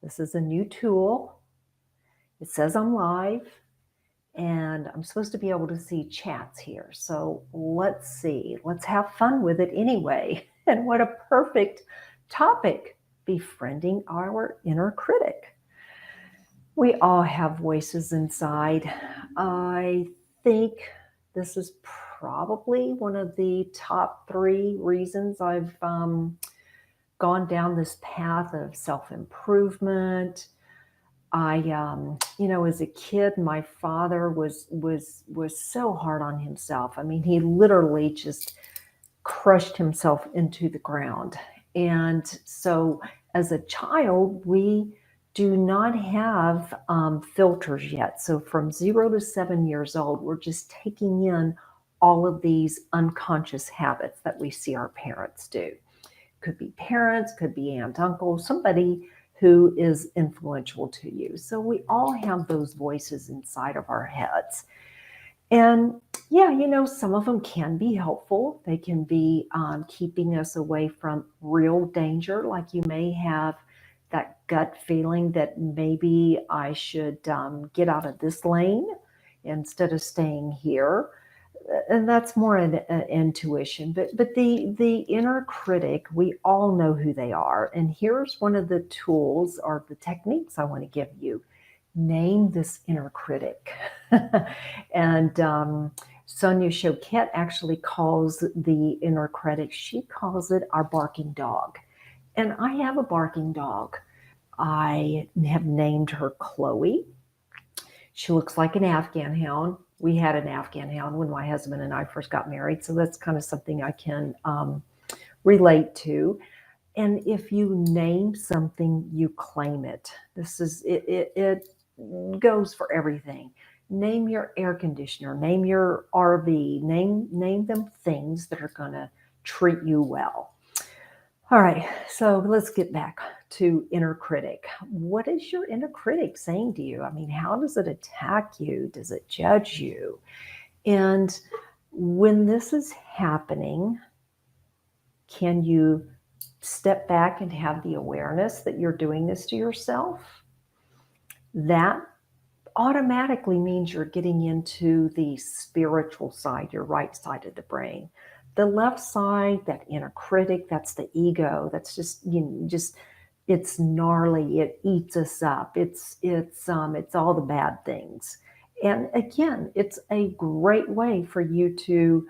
This is a new tool. It says I'm live, and I'm supposed to be able to see chats here. So let's see. Let's have fun with it anyway. And what a perfect topic, befriending our inner critic. We all have voices inside. I think this is probably one of the top three reasons I've gone down this path of self-improvement. As a kid, my father was so hard on himself. I mean, he literally just crushed himself into the ground. And so, as a child, we do not have filters yet. So, from 0 to 7 years old, we're just taking in all of these unconscious habits that we see our parents do. Could be parents, could be aunt, uncle, somebody who is influential to you. So we all have those voices inside of our heads. And yeah, some of them can be helpful. They can be keeping us away from real danger. Like you may have that gut feeling that maybe I should get out of this lane instead of staying here. And that's more an intuition, but the inner critic, we all know who they are. And here's one of the tools or the techniques I want to give you. Name this inner critic. And Sonia Choquette actually calls the inner critic, she calls it our barking dog. And I have a barking dog. I have named her Chloe. She looks like an Afghan hound. We had an Afghan hound when my husband and I first got married, so that's kind of something I can relate to. And if you name something, you claim it. This is it. It goes for everything. Name your air conditioner. Name your RV. Name them things that are going to treat you well. All right, so let's get back to inner critic. What is your inner critic saying to you? I mean, how does it attack you? Does it judge you? And when this is happening, can you step back and have the awareness that you're doing this to yourself? That automatically means you're getting into the spiritual side, your right side of the brain. The left side, that inner critic, that's the ego. That's just it's gnarly. It eats us up. It's all the bad things. And again, it's a great way for you to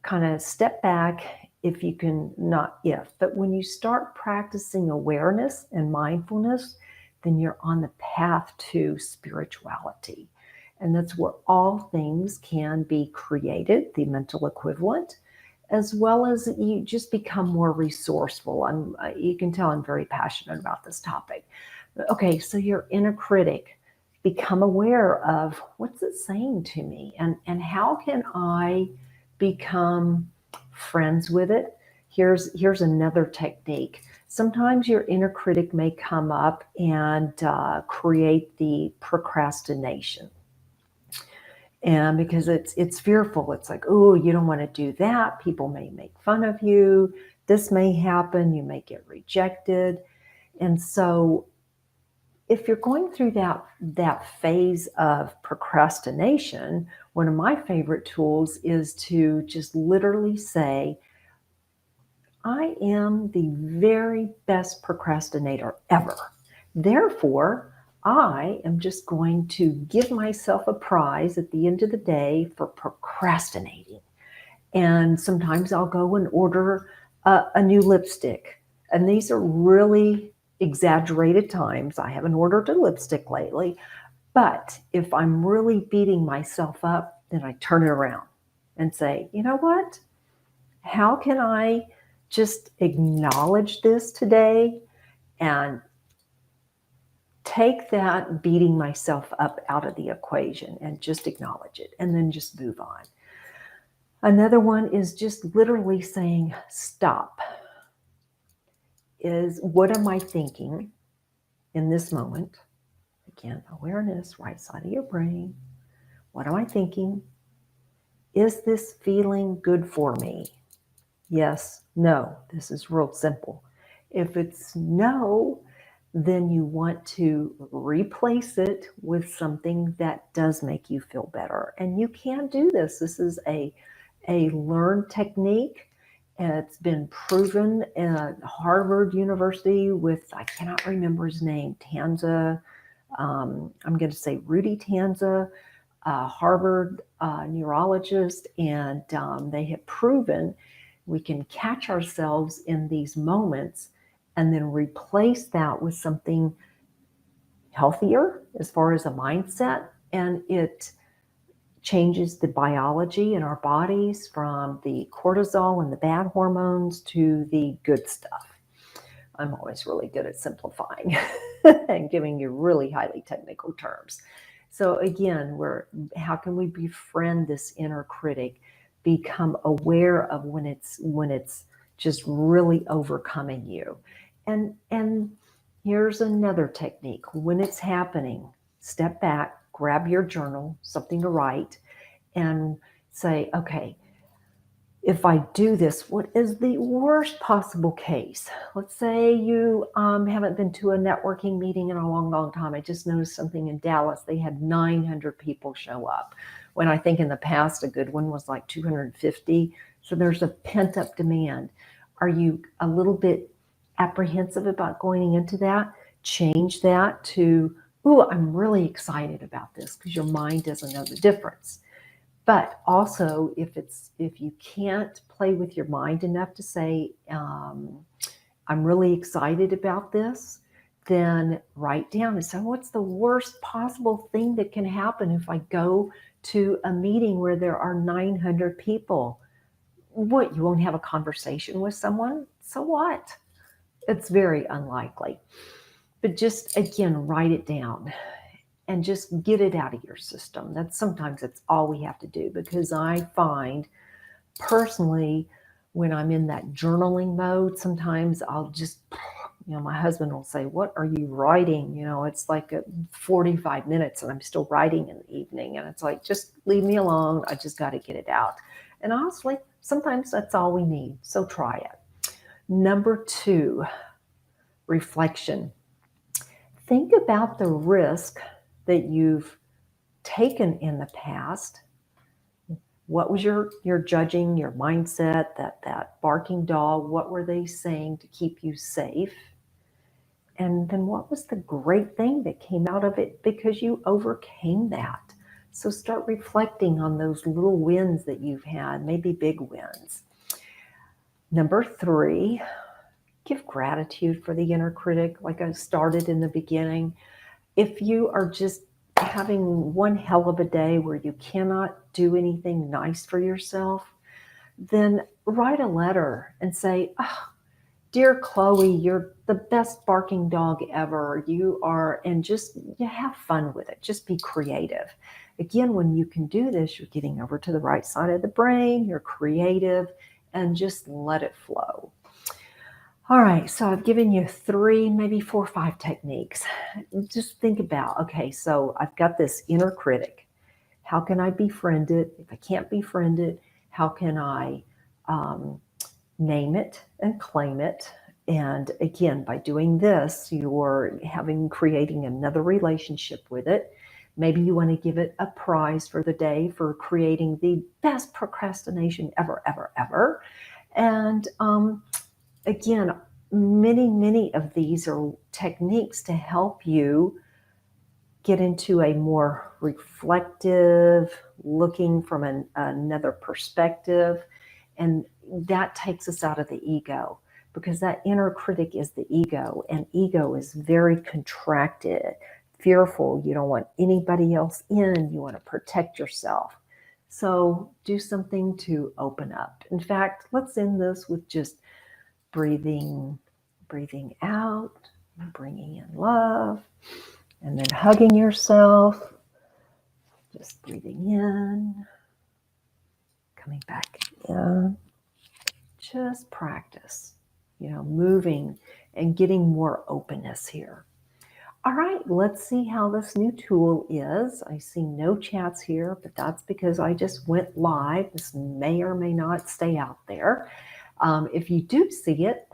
kind of step back if you can, not if, but when you start practicing awareness and mindfulness, then you're on the path to spirituality. And that's where all things can be created, the mental equivalent, as well as you just become more resourceful. And you can tell I'm very passionate about this topic. Okay, so your inner critic, become aware of what's it saying to me, and how can I become friends with it. Here's another technique. Sometimes your inner critic may come up and create the procrastination. And because it's fearful, it's like, oh, you don't want to do that. People may make fun of you. This may happen. You may get rejected. And so if you're going through that phase of procrastination, one of my favorite tools is to just literally say, I am the very best procrastinator ever. Therefore, I am just going to give myself a prize at the end of the day for procrastinating. And sometimes I'll go and order a new lipstick. And these are really exaggerated times. I haven't ordered a lipstick lately. But if I'm really beating myself up, then I turn it around and say, you know what? How can I just acknowledge this today and take that beating myself up out of the equation and just acknowledge it and then just move on. Another one is just literally saying, stop. Is what am I thinking in this moment? Again, awareness, right side of your brain. What am I thinking? Is this feeling good for me? Yes, no. This is real simple. If it's no, then you want to replace it with something that does make you feel better. And you can do this. This is a learned technique. It's been proven at Harvard University with, I cannot remember his name, Tanza. I'm going to say Rudy Tanza, Harvard neurologist, and they have proven we can catch ourselves in these moments and then replace that with something healthier as far as a mindset, and it changes the biology in our bodies from the cortisol and the bad hormones to the good stuff. I'm always really good at simplifying and giving you really highly technical terms. So again, how can we befriend this inner critic, become aware of when it's just really overcoming you. And here's another technique. When it's happening, step back, grab your journal, something to write, and say, okay, if I do this, what is the worst possible case? Let's say you haven't been to a networking meeting in a long, long time. I just noticed something in Dallas. They had 900 people show up, when I think in the past a good one was like 250. So there's a pent-up demand. Are you a little bit apprehensive about going into that? Change that to, ooh, I'm really excited about this, because your mind doesn't know the difference. But also, if you can't play with your mind enough to say, I'm really excited about this, then write down and say, what's the worst possible thing that can happen if I go to a meeting where there are 900 people? What, you won't have a conversation with someone? So what? It's very unlikely. But just, again, write it down and just get it out of your system. Sometimes that's all we have to do, because I find personally, when I'm in that journaling mode, sometimes I'll just, my husband will say, what are you writing? It's like 45 minutes and I'm still writing in the evening. And it's like, just leave me alone. I just got to get it out. And honestly, sometimes that's all we need. So try it. Number 2, reflection. Think about the risk that you've taken in the past. What was your judging, your mindset, that barking dog? What were they saying to keep you safe? And then what was the great thing that came out of it because you overcame that? So start reflecting on those little wins that you've had, maybe big wins. Number 3, give gratitude for the inner critic, like I started in the beginning. If you are just having one hell of a day where you cannot do anything nice for yourself, then write a letter and say, oh, dear Chloe, you're the best barking dog ever. You have fun with it. Just be creative. Again, when you can do this, you're getting over to the right side of the brain, you're creative, and just let it flow. All right, so I've given you 3, maybe 4 or 5 techniques. Just think about, okay, so I've got this inner critic. How can I befriend it? If I can't befriend it, how can I name it and claim it? And again, by doing this, you're creating another relationship with it. Maybe you want to give it a prize for the day for creating the best procrastination ever, ever, ever. And again, many of these are techniques to help you get into a more reflective, looking from another perspective. And that takes us out of the ego, because that inner critic is the ego, and ego is very contracted, fearful. You don't want anybody else in. You want to protect yourself. So do something to open up. In fact, let's end this with just breathing out, bringing in love, and then hugging yourself. Just breathing in, coming back in. Just practice, moving and getting more openness here. All right, let's see how this new tool is. I see no chats here, but that's because I just went live. This may or may not stay out there. If you do see it,